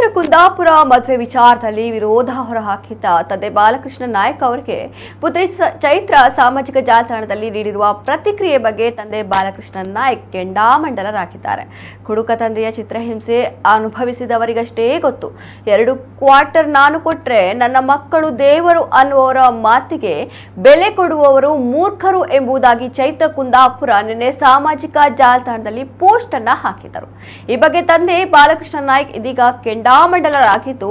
ಚೈತ್ರ ಕುಂದಾಪುರ ಮದುವೆ ವಿಚಾರದಲ್ಲಿ ವಿರೋಧ ಹೊರಹಾಕಿದ್ದ ತಂದೆ ಬಾಲಕೃಷ್ಣ ನಾಯಕ್ ಅವರಿಗೆ ಪುತ್ರಿ ಚೈತ್ರ ಸಾಮಾಜಿಕ ಜಾಲತಾಣದಲ್ಲಿ ನೀಡಿರುವ ಪ್ರತಿಕ್ರಿಯೆ ಬಗ್ಗೆ ತಂದೆ ಬಾಲಕೃಷ್ಣ ನಾಯಕ್ ಕೆಂಡಾಮಂಡಲರಾಗಿದ್ದಾರೆ. ಕುಡುಕ ತಂದೆಯ ಚಿತ್ರಹಿಂಸೆ ಅನುಭವಿಸಿದವರಿಗಷ್ಟೇ ಗೊತ್ತು. 2 ಕ್ವಾರ್ಟರ್ ನಾನು ಕೊಟ್ರೆ ನನ್ನ ಮಕ್ಕಳು ದೇವರು ಅನ್ನುವವರ ಮಾತಿಗೆ ಬೆಲೆ ಕೊಡುವವರು ಮೂರ್ಖರು ಎಂಬುದಾಗಿ ಚೈತ್ರ ಕುಂದಾಪುರ ನಿನ್ನೆ ಸಾಮಾಜಿಕ ಜಾಲತಾಣದಲ್ಲಿ ಪೋಸ್ಟ್ ಅನ್ನ ಹಾಕಿದರು. ಈ ಬಗ್ಗೆ ತಂದೆ ಬಾಲಕೃಷ್ಣ ನಾಯಕ್ ಇದೀಗ ಕೆಂಡಾಮಂಡಲರಾಗಿದ್ದು,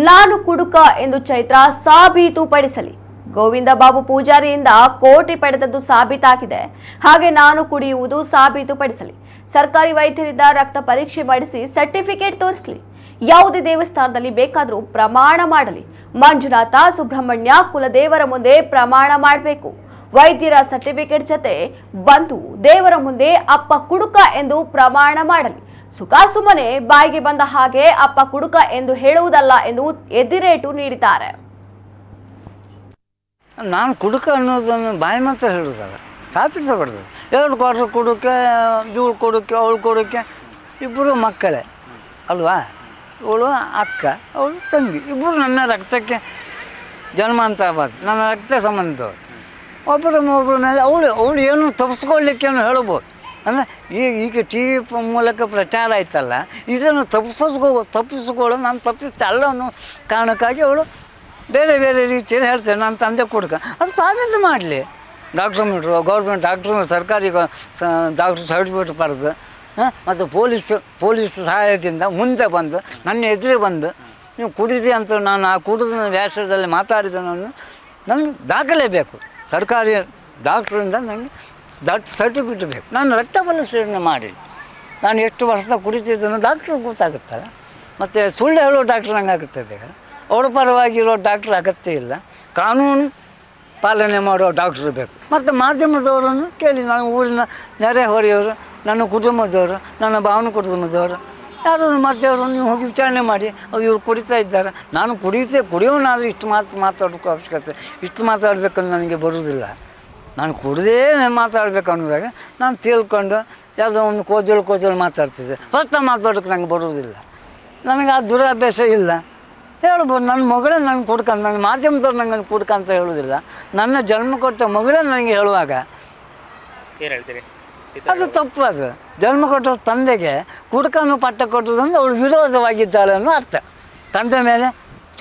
ನಾನು ಕುಡುಕ ಎಂದು ಚೈತ್ರ ಸಾಬೀತುಪಡಿಸಲಿ. ಗೋವಿಂದ ಬಾಬು ಪೂಜಾರಿಯಿಂದ ಕೋಟಿ ಪಡೆದದ್ದು ಸಾಬೀತಾಗಿದೆ. ಹಾಗೆ ನಾನು ಕುಡಿಯುವುದು ಸಾಬೀತುಪಡಿಸಲಿ. ಸರ್ಕಾರಿ ವೈದ್ಯರಿಂದ ರಕ್ತ ಪರೀಕ್ಷೆ ಮಾಡಿಸಿ ಸರ್ಟಿಫಿಕೇಟ್ ತೋರಿಸಲಿ. ಯಾವುದೇ ದೇವಸ್ಥಾನದಲ್ಲಿ ಬೇಕಾದರೂ ಪ್ರಮಾಣ ಮಾಡಲಿ. ಮಂಜುನಾಥ, ಸುಬ್ರಹ್ಮಣ್ಯ, ಕುಲದೇವರ ಮುಂದೆ ಪ್ರಮಾಣ ಮಾಡಬೇಕು. ವೈದ್ಯರ ಸರ್ಟಿಫಿಕೇಟ್ ಜೊತೆ ಬಂದು ದೇವರ ಮುಂದೆ ಅಪ್ಪ ಕುಡುಕ ಎಂದು ಪ್ರಮಾಣ ಮಾಡಲಿ. ಸುಮ್ಮನೆ ಬಾಯಿಗೆ ಬಂದ ಹಾಗೆ ಅಪ್ಪ ಕುಡುಕ ಎಂದು ಹೇಳುವುದಲ್ಲ ಎಂದು ಎದಿರೇಟು ನೀಡಿದ್ದಾರೆ. ನಾನು ಕುಡುಕ ಅನ್ನೋದನ್ನು ಬಾಯಿ ಮಾತ್ರ ಹೇಳುವುದಲ್ಲ, ಸಾಧಿಸಬಾರ್ದು. 2 ಕ್ವಾರ್ಟರ್ ಕೊಡೋಕ್ಕೆ, ಇವಳು ಕೊಡೋಕ್ಕೆ, ಅವಳು ಕೊಡೋಕ್ಕೆ, ಇಬ್ಬರು ಮಕ್ಕಳೇ ಅಲ್ವಾ? ಇವಳು ಅಕ್ಕ, ಅವಳು ತಂಗಿ, ಇಬ್ಬರು ನನ್ನ ರಕ್ತಕ್ಕೆ ಜನ್ಮಾಂತರವಾದ, ನನ್ನ ರಕ್ತ ಸಂಬಂಧದವರು. ಒಬ್ಬರ ಮೇಲೆ ಅವಳು ಏನು ತಪ್ಪಿಸ್ಕೊಳ್ಳಿಕ್ಕೇನು ಹೇಳ್ಬೋದು. ಅಂದರೆ ಈಗ ಟಿ ವಿ ಮೂಲಕ ಪ್ರಚಾರ ಆಯ್ತಲ್ಲ, ಇದನ್ನು ತಪ್ಪಿಸ್ಕೊಳ್ಳೋ ನಾನು ತಪ್ಪಿಸ್ತೆ ಅಲ್ಲ ಅನ್ನೋ ಕಾರಣಕ್ಕಾಗಿ ಅವಳು ಬೇರೆ ಬೇರೆ ರೀತಿಯಲ್ಲಿ ಹೇಳ್ತೇನೆ ನನ್ನ ತಂದೆ ಕುಡುಕ. ಅದು ಸಾಬೀತು ಮಾಡಲಿ. ಡಾಕ್ಟ್ರ್ ಮೀಟ್ರು, ಗೌರ್ಮೆಂಟ್ ಡಾಕ್ಟ್ರು, ಸರ್ಕಾರಿ ಡಾಕ್ಟ್ರ್ ಸರ್ಟಿಫಿಕೇಟ್ ಬರೆದು ಮತ್ತು ಪೊಲೀಸ್ ಸಹಾಯದಿಂದ ಮುಂದೆ ಬಂದು ನನ್ನ ಎದುರೇ ಬಂದು ನೀವು ಕುಡಿದಿ ಅಂತ ನಾನು ಆ ಕುಡಿದ ವ್ಯಾಸದಲ್ಲಿ ಮಾತಾಡಿದ ನನಗೆ ದಾಖಲೆ ಬೇಕು. ಸರ್ಕಾರಿ ಡಾಕ್ಟ್ರಿಂದ ನನಗೆ ಸರ್ಟಿಫಿಕೇಟ್ ಬೇಕು. ನಾನು ರಕ್ತ ಪರಿಶೀಲನೆ ಮಾಡಿ ನಾನು ಎಷ್ಟು ವರ್ಷದ ಕುಡಿತಿದ್ದನ್ನು ಡಾಕ್ಟ್ರಿಗೆ ಗೊತ್ತಾಗುತ್ತಲ್ಲ. ಮತ್ತು ಸುಳ್ಳು ಹೇಳೋ ಡಾಕ್ಟ್ರ್ ನಂಗೆ ಆಗುತ್ತೆ ಬೇಗ. ಅವಳ ಪರವಾಗಿರೋ ಡಾಕ್ಟ್ರ್ ಅಗತ್ಯ ಇಲ್ಲ. ಕಾನೂನು ಪಾಲನೆ ಮಾಡೋ ಡಾಕ್ಟ್ರು ಬೇಕು. ಮತ್ತು ಮಾಧ್ಯಮದವರನ್ನು ಕೇಳಿ, ನಾನು ಊರಿನ ನೆರೆಹೊರೆಯವರು, ನನ್ನ ಕುಟುಂಬದವರು, ನನ್ನ ಭಾವನ ಕುಟುಂಬದವರು, ಯಾರು ಮಾಧ್ಯಮವರು ನೀವು ಹೋಗಿ ವಿಚಾರಣೆ ಮಾಡಿ ಅದು ಇವ್ರು ಕುಡಿತಾ ಇದ್ದಾರೆ. ನಾನು ಕುಡಿಯೋನಾದರೂ ಇಷ್ಟು ಮಾತಾಡೋಕ್ಕೂ ಅವಶ್ಯಕತೆ, ಇಷ್ಟು ಮಾತಾಡಬೇಕಂತ ನನಗೆ ಬರುವುದಿಲ್ಲ. ನಾನು ಕುಡಿದೇ ಮಾತಾಡಬೇಕು ಅನ್ನೋದಾಗ ನಾನು ತಿಳ್ಕೊಂಡು ಯಾವುದೋ ಒಂದು ಕೋಜಲು ಮಾತಾಡ್ತಿದ್ದೆ. ಸ್ವತಃ ಮಾತಾಡೋಕ್ಕೆ ನಂಗೆ ಬರುವುದಿಲ್ಲ. ನನಗೆ ಆ ದುರಭ್ಯಾಸ ಇಲ್ಲ. ಹೇಳ್ಬೋದು, ನನ್ನ ಮಗಳೇ ನನಗೆ ಕುಡ್ಕಂತ, ನನ್ನ ಮಾಧ್ಯಮದವ್ರು ನನಗೆ ಕುಡ್ಕಂತ ಹೇಳೋದಿಲ್ಲ. ನನ್ನ ಜನ್ಮ ಕೊಟ್ಟ ಮಗಳೇ ನನಗೆ ಹೇಳುವಾಗ ಏನು ಹೇಳ್ತೀರಿ? ಅದು ತಪ್ಪು. ಅದು ಜನ್ಮ ಕೊಟ್ಟ ತಂದೆಗೆ ಕುಡ್ಕನ್ನು ಪಟ್ಟ ಕೊಟ್ಟದಂದ್ರೆ ಅವಳು ವಿರೋಧವಾಗಿದ್ದಾಳೆ ಅನ್ನೋ ಅರ್ಥ. ತಂದೆ ಮೇಲೆ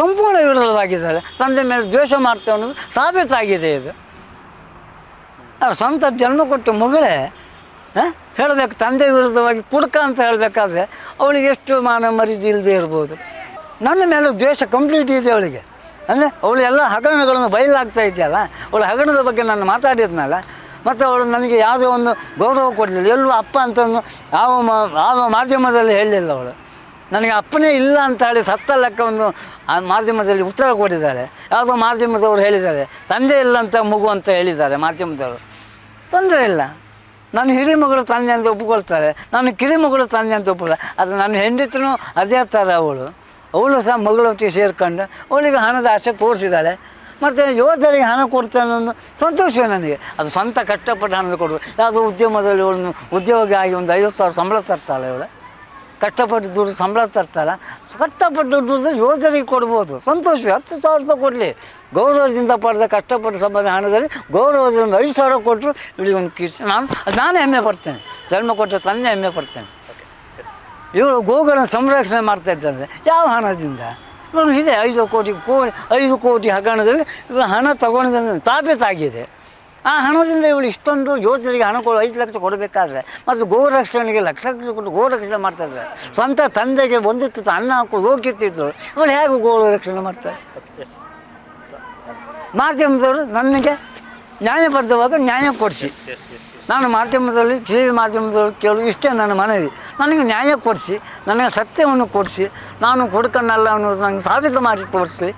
ಸಂಪೂರ್ಣ ವಿರೋಧವಾಗಿದ್ದಾಳೆ, ತಂದೆ ಮೇಲೆ ದ್ವೇಷ ಮಾಡ್ತೇವೆ ಅನ್ನೋದು ಸಾಬೀತಾಗಿದೆ. ಇದು ಸ್ವಂತ ಜನ್ಮ ಕೊಟ್ಟ ಮಗಳೇ ಹೇಳಬೇಕು ತಂದೆ ವಿರುದ್ಧವಾಗಿ ಕುಡ್ಕ ಅಂತ ಹೇಳಬೇಕಾದ್ರೆ ಅವಳಿಗೆ ಎಷ್ಟು ಮಾನ ಮರ್ಯಾದೆ ಇಲ್ಲದೆ ಇರ್ಬೋದು. ನನ್ನ ಮೇಲೆ ದ್ವೇಷ ಕಂಪ್ಲೀಟ್ ಇದೆ ಅವಳಿಗೆ. ಅಂದರೆ ಅವಳು ಎಲ್ಲ ಹಗರಣಗಳನ್ನು ಬಯಲಾಗ್ತಾ ಇದೆಯಲ್ಲ, ಅವಳು ಹಗರಣದ ಬಗ್ಗೆ ನಾನು ಮಾತಾಡಿದ್ನಲ್ಲ. ಮತ್ತು ಅವಳು ನನಗೆ ಯಾವುದೋ ಒಂದು ಗೌರವ ಕೊಡಲಿಲ್ಲ. ಎಲ್ಲೂ ಅಪ್ಪ ಅಂತ ಯಾವ ಮಾಧ್ಯಮದಲ್ಲಿ ಹೇಳಲಿಲ್ಲ. ಅವಳು ನನಗೆ ಅಪ್ಪನೇ ಇಲ್ಲ ಅಂತ ಹೇಳಿ ಸತ್ತ ಲೆಕ್ಕ ಒಂದು ಆ ಮಾಧ್ಯಮದಲ್ಲಿ ಉತ್ತರ ಕೊಟ್ಟಿದ್ದಾಳೆ. ಯಾವುದೋ ಮಾಧ್ಯಮದವರು ಹೇಳಿದ್ದಾರೆ ತಂದೆ ಇಲ್ಲ ಅಂತ ಮಗು ಅಂತ ಹೇಳಿದ್ದಾರೆ ಮಾಧ್ಯಮದವರು. ತೊಂದರೆ ಇಲ್ಲ, ನನ್ನ ಹಿರಿಮಗಳು ತಂದೆ ಅಂತ ಒಪ್ಪಿಕೊಳ್ತಾಳೆ, ನನ್ನ ಕಿರಿಮಗಳು ತಂದೆ ಅಂತ ಒಪ್ಪಿಲ್ಲ. ಅದು ನನ್ನ ಹೆಂಡತಿನೂ ಅದೇ ಥರ ಅವಳು ಸಹ ಮಗಳೊಟ್ಟಿಗೆ ಸೇರ್ಕೊಂಡು ಅವಳಿಗೆ ಹಣದ ಆಸೆ ತೋರಿಸಿದ್ದಾಳೆ. ಮತ್ತು ಯೋಧರಿಗೆ ಹಣ ಕೊಡ್ತಾನೆ ಅನ್ನೋ ಸಂತೋಷವೇ ನನಗೆ. ಅದು ಸ್ವಂತ ಕಷ್ಟಪಟ್ಟು ಹಣದ ಕೊಡಬೇಕು. ಯಾವುದೋ ಉದ್ಯಮದಲ್ಲಿ ಅವಳು ಉದ್ಯೋಗಿ ಆಗಿ ಒಂದು 50,000 ಸಂಬಳ ತರ್ತಾಳೆ. ಅವಳು ಕಷ್ಟಪಟ್ಟು ದುಡ್ಡು ಸಂಬಳ ತರ್ತಾಳೆ. ಕಷ್ಟಪಟ್ಟು ದುಡ್ಡು ಯೋಧರಿಗೆ ಕೊಡ್ಬೋದು, ಸಂತೋಷವೇ. 10,000 ರೂಪಾಯಿ ಕೊಡಲಿ. ಗೌರವದಿಂದ ಪಡೆದ ಕಷ್ಟಪಟ್ಟು ಸಂಬಂಧ ಹಣದಲ್ಲಿ ಗೌರವದಿಂದ 5,000 ಕೊಟ್ಟರು ಇವಳಿಗೆ ಒಂದು ಕಿಚ್ಚು. ನಾನೇ ಹೆಮ್ಮೆ ಪಡ್ತೇನೆ, ಜನ್ಮ ಕೊಟ್ಟ ತಂದೆ ಹೆಮ್ಮೆ ಪಡ್ತೇನೆ. ಇವಳು ಗೋಗಳನ್ನು ಸಂರಕ್ಷಣೆ ಮಾಡ್ತಾಯಿದ್ದಾರೆ ಯಾವ ಹಣದಿಂದ? ಇವಳು ಇದೆ 5 ಕೋಟಿ ಹಗರಣದಲ್ಲಿ ಇವಳು ಹಣ ತಗೊಂಡಿದ್ದ ತಾಬೀತಾಗಿದೆ. ಆ ಹಣದಿಂದ ಇವಳು ಇಷ್ಟೊಂದು ಯೋಧರಿಗೆ ಹಣ 5 ಲಕ್ಷ ಕೊಡಬೇಕಾದ್ರೆ, ಮತ್ತು ಗೋರಕ್ಷಣೆಗೆ ಲಕ್ಷ ಕೊಟ್ಟು ಗೋರಕ್ಷಣೆ ಮಾಡ್ತಾಯಿದ್ದಾರೆ. ಸ್ವಂತ ತಂದೆಗೆ ಒಂದು ತುತ್ತು ಅನ್ನ ಹಾಕೋದು ಹೋಗಿತ್ತಿದ್ರು. ಇವಳು ಹೇಗೆ ಗೋರಕ್ಷಣೆ ಮಾಡ್ತಾರೆ? ಮಾಧ್ಯಮದವರು ನನಗೆ ನ್ಯಾಯಬದ್ಧವಾಗ ನ್ಯಾಯ ಕೊಡಿಸಿ, ನಾನು ಮಾಧ್ಯಮದಲ್ಲಿ ಟಿವಿ ಮಾಧ್ಯಮದವರು ಕೇಳೋದು ಇಷ್ಟೇ ನನ್ನ ಮನವಿ. ನನಗೆ ನ್ಯಾಯ ಕೊಡಿಸಿ, ನನಗೆ ಸತ್ಯವನ್ನು ಕೊಡಿಸಿ, ನಾನು ಕೊಡ್ಕನ್ನಲ್ಲ ಅನ್ನೋದು ನನಗೆ ಸಾಬೀತು ಮಾಡಿ ತೋರಿಸಲಿ.